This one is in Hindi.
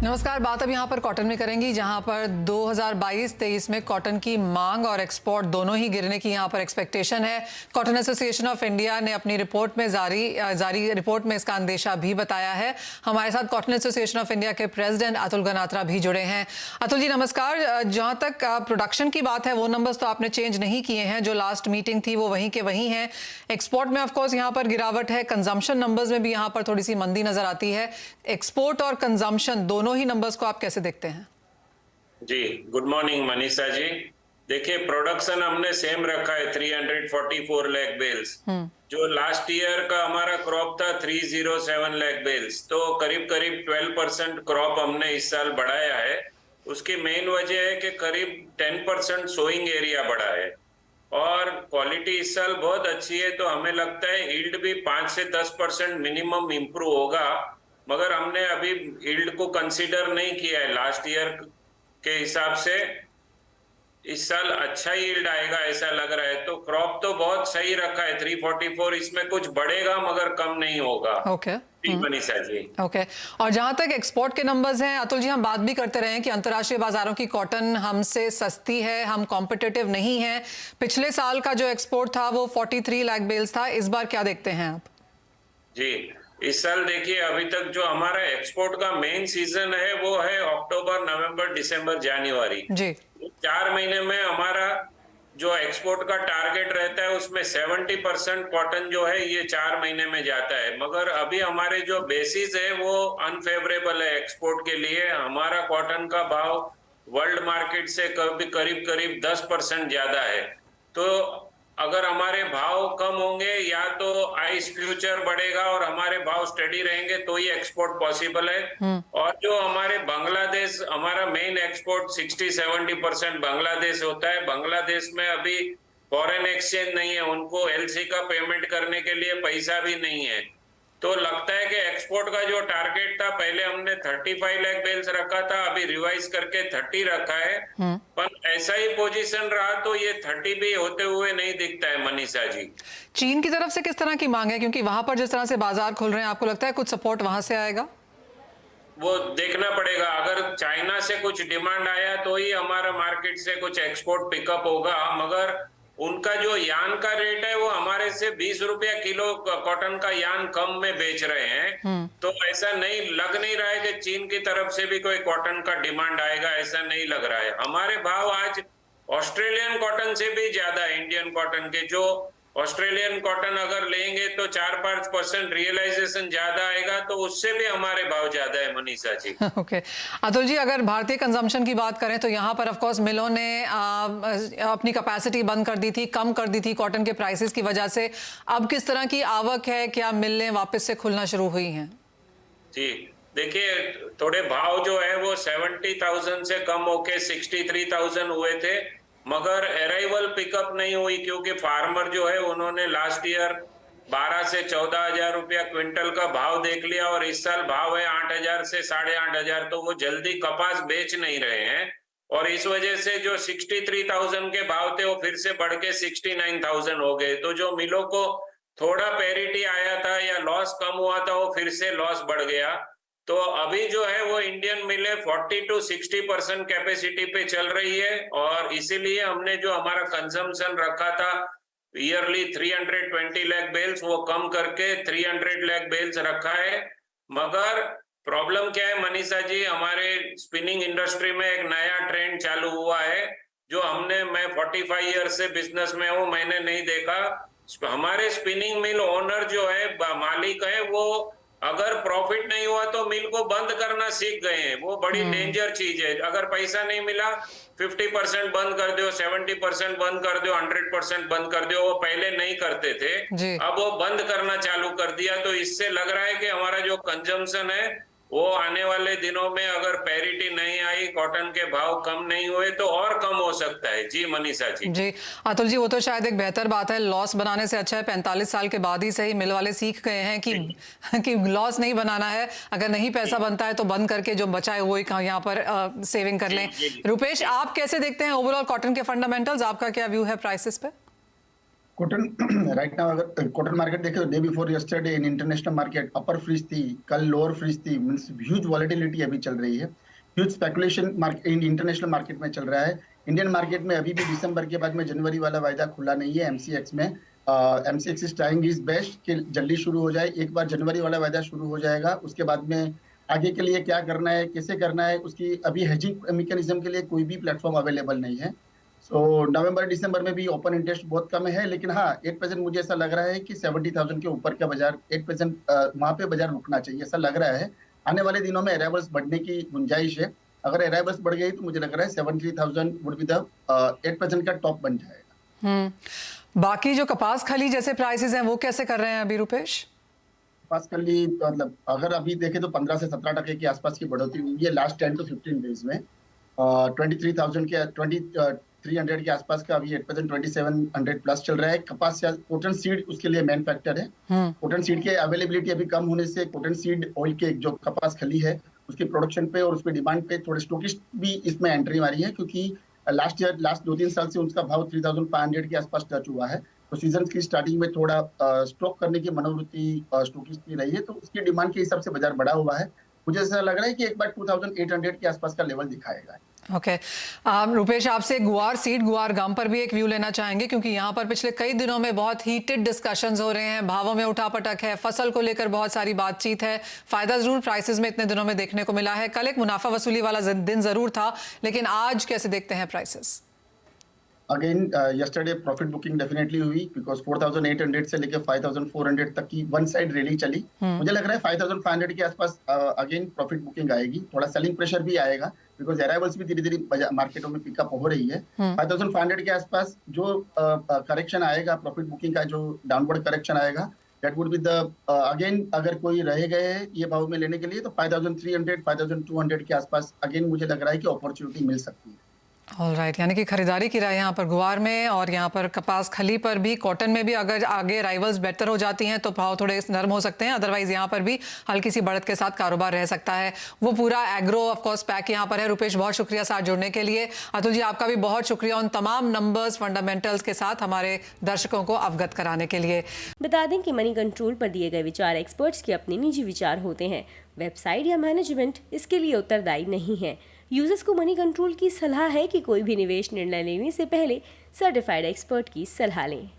नमस्कार। बात अब यहाँ पर कॉटन में करेंगी, जहाँ पर 2022-23 में कॉटन की मांग और एक्सपोर्ट दोनों ही गिरने की यहाँ पर एक्सपेक्टेशन है। कॉटन एसोसिएशन ऑफ इंडिया ने अपनी रिपोर्ट में जारी रिपोर्ट में इसका अंदेशा भी बताया है। हमारे साथ कॉटन एसोसिएशन ऑफ इंडिया के प्रेसिडेंट अतुल गनात्रा भी जुड़े हैं। अतुल जी नमस्कार। जहाँ तक प्रोडक्शन की बात है, वो नंबर्स तो आपने चेंज नहीं किए हैं, जो लास्ट मीटिंग थी वो वहीं के वहीं हैं। एक्सपोर्ट में ऑफकोर्स यहाँ पर गिरावट है, कंजम्पशन नंबर्स में भी यहाँ पर थोड़ी सी मंदी नजर आती है। एक्सपोर्ट और कंजम्पशन दोनों ही नंबर्स को आप कैसे देखते हैं? जी, गुड मॉर्निंग मनीषा जी। देखिए, प्रोडक्शन हमने सेम रखा है 344 लाख बेल्स। जो लास्ट ईयर का हमारा क्रॉप था 307 लाख बेल्स, तो करीब करीब 12% क्रॉप हमने इस साल बढ़ाया है। उसकी मेन वजह है कि करीब 10% सोइंग एरिया बढ़ा है और क्वालिटी इस साल बहुत अच्छी है, तो हमें लगता है यील्ड भी 5 से 10% मिनिमम इम्प्रूव होगा। मगर हमने अभी यील्ड को कंसीडर नहीं किया है। लास्ट ईयर के हिसाब से इस साल अच्छा यील्ड आएगा ऐसा लग रहा है। तो क्रॉप तो बहुत सही रखा है 344, इसमें कुछ बढ़ेगा मगर कम नहीं होगा। ओके मनीषा जी। ओके। और जहां तक एक्सपोर्ट के नंबर्स हैं अतुल जी, हम बात भी करते रहे हैं कि अंतर्राष्ट्रीय बाजारों की कॉटन हमसे सस्ती है, हम कॉम्पिटिटिव नहीं है। पिछले साल का जो एक्सपोर्ट था वो 43 लाख बेल्स था। इस बार क्या देखते हैं आप? जी, इस साल देखिए, अभी तक जो हमारा एक्सपोर्ट का मेन सीजन है वो है अक्टूबर, नवंबर, दिसंबर, जनवरी जी। 4 महीने में हमारा जो एक्सपोर्ट का टारगेट रहता है उसमें 70% कॉटन जो है ये 4 महीने में जाता है। मगर अभी हमारे जो बेसिस है वो अनफेवरेबल है एक्सपोर्ट के लिए। हमारा कॉटन का भाव वर्ल्ड मार्केट से करीब करीब 10% ज्यादा है। तो अगर हमारे भाव कम होंगे या तो आइस फ्यूचर बढ़ेगा और हमारे भाव स्टेडी रहेंगे तो ही एक्सपोर्ट पॉसिबल है। और जो हमारे बांग्लादेश, हमारा मेन एक्सपोर्ट 60-70% बांग्लादेश होता है। बांग्लादेश में अभी फॉरेन एक्सचेंज नहीं है, उनको एलसी का पेमेंट करने के लिए पैसा भी नहीं है। तो लगता है कि एक्सपोर्ट का जो टारगेट था, पहले हमने 35 लाख बेल्स रखा था, अभी रिवाइज करके 30 रखा है। पर ऐसा ही पोजीशन रहा तो ये 30 भी होते हुए नहीं दिखता है मनीषा जी। चीन की तरफ से किस तरह की मांग है, क्योंकि वहां पर जिस तरह से बाजार खुल रहे हैं, आपको लगता है कुछ सपोर्ट वहां से आएगा? वो देखना पड़ेगा। अगर चाइना से कुछ डिमांड आया तो ही हमारा मार्केट से कुछ एक्सपोर्ट पिकअप होगा। मगर उनका जो यान का रेट है वो हमारे से 20 रुपया किलो कॉटन का यान कम में बेच रहे हैं। तो ऐसा नहीं रहा है कि चीन की तरफ से भी कोई कॉटन का डिमांड आएगा, ऐसा नहीं लग रहा है। हमारे भाव आज ऑस्ट्रेलियन कॉटन से भी ज्यादा है। इंडियन कॉटन के जो ऑस्ट्रेलियन कॉटन अगर लेंगे तो 4-5% रियलाइजेशन ज्यादा आएगा, तो उससे भी हमारे भाव ज्यादा है मनीषा जी। ओके। अतुल जी, अगर भारतीय कंजम्पशन की बात करें तो यहाँ पर ऑफकोर्स मिलों ने अपनी कैपेसिटी बंद कर दी थी, कम कर दी थी कॉटन के प्राइसेस की वजह से। अब किस तरह की आवक है, क्या मिलें वापस से खुलना शुरू हुई हैं? जी देखिए, थोड़े भाव जो है वो 70,000 से कम होके 63,000 हुए थे, मगर अराइवल पिकअप नहीं हुई क्योंकि फार्मर जो है उन्होंने लास्ट ईयर 12 से 14,000 रुपया क्विंटल का भाव देख लिया और इस साल भाव है 8,000 से 8,500, तो वो जल्दी कपास बेच नहीं रहे हैं। और इस वजह से जो 63,000 के भाव थे वो फिर से बढ़ के 69,000 हो गए। तो जो मिलों को थोड़ा पैरिटी आया था या लॉस कम हुआ था, वो फिर से लॉस बढ़ गया। तो अभी जो है वो इंडियन मिलें 40-60% कैपेसिटी पे चल रही है और इसीलिए हमने जो हमारा कंजम्पशन रखा था ईयरली 320 लाख बेल्स, वो कम करके 300 लाख बेल्स रखा है। मगर प्रॉब्लम क्या है मनीषा जी, हमारे स्पिनिंग इंडस्ट्री में एक नया ट्रेंड चालू हुआ है जो मैं 45 ईयर से बिजनेस में हूँ, मैंने नहीं देखा। हमारे स्पिनिंग मिल ओनर जो है, मालिक है, वो अगर प्रॉफिट नहीं हुआ तो मिल को बंद करना सीख गए हैं। वो बड़ी डेंजर चीज है। अगर पैसा नहीं मिला 50% बंद कर दो, 70% बंद कर दो, 100% बंद कर दो। वो पहले नहीं करते थे, अब वो बंद करना चालू कर दिया। तो इससे लग रहा है कि हमारा जो कंजम्पशन है वो आने वाले दिनों में अगर पैरिटी नहीं आई, कॉटन के भाव कम नहीं हुए तो और कम हो सकता है। जी मनीषा जी। जी अतुल जी, वो तो शायद एक बेहतर बात है। लॉस बनाने से अच्छा है 45 साल के बाद ही सही मिल वाले सीख गए हैं कि लॉस नहीं बनाना है। अगर नहीं पैसा बनता है तो बंद करके जो बचा है वो ही यहाँ पर सेविंग कर लें। रुपेश, आप कैसे देखते हैं ओवरऑल कॉटन के फंडामेंटल्स? आपका क्या व्यू है प्राइसेस पे? कॉटन राइट नाउ अगर कॉटन मार्केट देखें तो day before yesterday in international market upper freeze थी, कल लोअर फ्रीज थी, मींस ह्यूज वॉलेटिलिटी अभी चल रही है, huge speculation market in international market में चल रहा है। इंडियन मार्केट में अभी भी दिसंबर के बाद में जनवरी वाला वायदा खुला नहीं है एमसीएक्स में। MCX is trying is best कि जल्दी शुरू हो जाए। एक बार जनवरी वाला वायदा शुरू हो जाएगा, उसके बाद में आगे के लिए क्या करना है, कैसे करना है, उसकी अभी हेजिंग मैकेनिज्म के लिए कोई भी प्लेटफॉर्म अवेलेबल नहीं है। सो नवंबर दिसंबर में भी ओपन इंटरेस्ट बहुत कम है, लेकिन हाँ 8% मुझे ऐसा लग रहा है कि 70,000 के ऊपर का बाजार 8% वहां पे बाजार रुकना चाहिए, ऐसा लग रहा है। आने वाले दिनों में अराइवल्स बढ़ने की गुंजाइश है। अगर अराइवल्स बढ़ गई तो मुझे लग रहा है 73,000 वुड बी द 8% का टॉप बन जाएगा। बाकी जो कपास खली जैसे प्राइसेस हैं वो कैसे कर रहे हैं अभी रुपेश? कपास खली मतलब अगर अभी देखें तो 15 से 17% के आसपास की बढ़ोतरी हुई है लास्ट 10 to 15 डेज में। 23,000 के 2300 के आसपास का अभी 8% 2700 प्लस चल रहा है। कपास या कॉटन सीड उसके लिए मेन फैक्टर है। कॉटन सीड के अवेलेबिलिटी अभी कम होने से कॉटन सीड ऑयल के जो कपास खली है उसकी प्रोडक्शन पे और उसकी डिमांड पे थोड़े स्टॉकिस्ट भी इसमें एंट्री मारी है, क्योंकि लास्ट 2-3 साल से उसका भाव 3,500 के आसपास टच हुआ है। तो सीजन की स्टार्टिंग में थोड़ा स्टॉक करने की मनोवृत्ति स्टॉकिस्ट की रही है, तो उसकी डिमांड के हिसाब से बाजार बढ़ा हुआ है। मुझे ऐसा लग रहा है कि एक बार 2,800 के आसपास का लेवल दिखाएगा। ओके रुपेश, आपसे गुआर सीड गुआर गम पर भी एक व्यू लेना चाहेंगे, क्योंकि यहाँ पर पिछले कई दिनों में बहुत हीटेड डिस्कशंस हो रहे हैं, भावों में उठापटक है, फसल को लेकर बहुत सारी बातचीत है। फायदा जरूर प्राइसेस में इतने दिनों में देखने को मिला है, कल एक मुनाफा वसूली वाला दिन जरूर था, लेकिन आज कैसे देखते हैं prices? Again yesterday profit booking definitely हुई, बिकॉज 4,800 से लेकर 5,400 तक की वन साइड रैली चली। मुझे लग रहा है 5,500 के आसपास अगेन प्रॉफिट बुकिंग आएगी। थोड़ा सेलिंग प्रेशर भी आएगा, बिकॉज अराइवल्स भी धीरे धीरे मार्केटों में पिकअप हो रही है। 5,500 के आसपास जो करेक्शन आएगा, प्रॉफिट बुकिंग का जो डाउनवर्ड करेक्शन आएगा, that would be the again अगर कोई रह गए हैं ये भाव में लेने के लिए तो 5,300 5,200 के आसपास अगेन मुझे लग रहा है कि अपॉर्चुनिटी मिल सकती है। ऑलराइट, यानी कि खरीदारी की राय यहाँ पर गुआर में और यहाँ पर कपास खली पर भी, कॉटन में भी अगर आगे राइवल्स बेहतर हो जाती हैं तो भाव थोड़े नरम हो सकते हैं, अदरवाइज यहाँ पर भी हल्की सी बढ़त के साथ कारोबार रह सकता है। वो पूरा एग्रो ऑफ कोर्स पैक यहाँ पर है। रुपेश, बहुत शुक्रिया साथ जुड़ने के लिए। अतुल जी, आपका भी बहुत शुक्रिया उन तमाम नंबर्स फंडामेंटल्स के साथ हमारे दर्शकों को अवगत कराने के लिए। बता दें कि मनी कंट्रोल पर दिए गए विचार एक्सपर्ट्स के अपने निजी विचार होते हैं। वेबसाइट या मैनेजमेंट इसके लिए उत्तरदायी नहीं है। यूजर्स को मनी कंट्रोल की सलाह है कि कोई भी निवेश निर्णय लेने से पहले सर्टिफाइड एक्सपर्ट की सलाह लें।